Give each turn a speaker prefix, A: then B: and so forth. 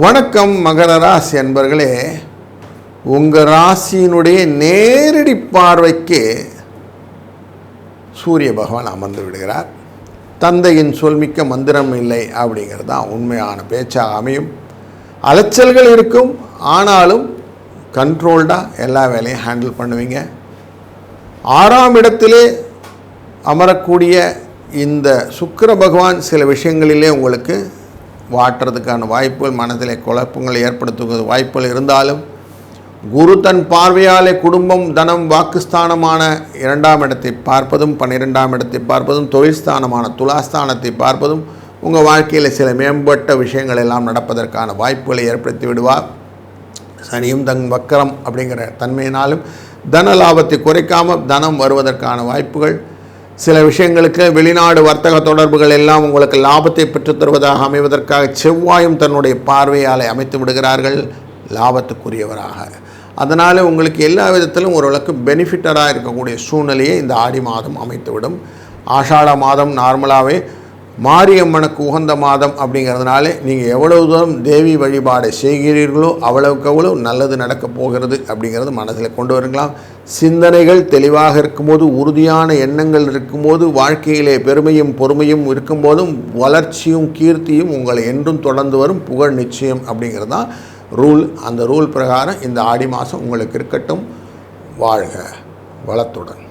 A: வணக்கம் மகர ராசி அன்பர்களே. உங்கள் ராசியினுடைய நேரடி பார்வைக்கு சூரிய பகவான் அமர்ந்து விடுகிறார். தந்தையின் சொல்மிக்க மந்திரம் இல்லை அப்படிங்கிறது தான் உண்மையான பேச்சாக அமையும். அலைச்சல்கள் இருக்கும், ஆனாலும் கண்ட்ரோல்டாக எல்லா வேலையும் ஹேண்டில் பண்ணுவீங்க. 6ஆம் இடத்திலே அமரக்கூடிய இந்த சுக்கிர பகவான் சில விஷயங்களிலே உங்களுக்கு வாட்டுறதுக்கான வாய்ப்புகள், மனதிலே குழப்பங்களை ஏற்படுத்துவது வாய்ப்புகள் இருந்தாலும், குரு தன் பார்வையாலே குடும்பம், தனம், வாக்குஸ்தானமான 2ஆம் இடத்தை பார்ப்பதும், 12ஆம் இடத்தை பார்ப்பதும், தொழில் ஸ்தானமான துலாஸ்தானத்தை பார்ப்பதும் உங்கள் வாழ்க்கையில் சில மேம்பட்ட விஷயங்கள் எல்லாம் நடப்பதற்கான வாய்ப்புகளை ஏற்படுத்தி விடுவார். சனியும் தன் வக்கரம் அப்படிங்கிற தன்மையினாலும் தன லாபத்தை குறைக்காமல் தனம் வருவதற்கான வாய்ப்புகள், சில விஷயங்களுக்கு வெளிநாடு வர்த்தக தொடர்புகள் எல்லாம் உங்களுக்கு லாபத்தை பெற்றுத் தருவதாக அமைவதற்காக செவ்வாயும் தன்னுடைய பார்வையாலே அமைத்து விடுகிறார்கள் லாபத்துக்குரியவராக. அதனால் உங்களுக்கு எல்லா விதத்திலும் ஓரளவுக்கு பெனிஃபிட்டராக இருக்கக்கூடிய சூழ்நிலையை இந்த ஆடி மாதம் அமைத்துவிடும். ஆஷாட மாதம் நார்மலாகவே மாரியம்மனுக்கு உகந்த மாதம் அப்படிங்கிறதுனால நீங்கள் எவ்வளவு தூரம் தேவி வழிபாடை செய்கிறீர்களோ அவ்வளவுக்கு அவ்வளவு நல்லது நடக்கப் போகிறது அப்படிங்கிறது மனதில் கொண்டு வருங்களாம். சிந்தனைகள் தெளிவாக இருக்கும்போது, உறுதியான எண்ணங்கள் இருக்கும்போது, வாழ்க்கையிலே பெருமையும் பொறுமையும் இருக்கும்போதும் வளர்ச்சியும் கீர்த்தியும் உங்களை என்றும் தொடர்ந்து வரும். புகழ் நிச்சயம் அப்படிங்கிறது தான் ரூல். அந்த ரூல் பிரகாரம் இந்த ஆடி மாதம் உங்களுக்கு இருக்கட்டும். வாழ்க வளத்துடன்.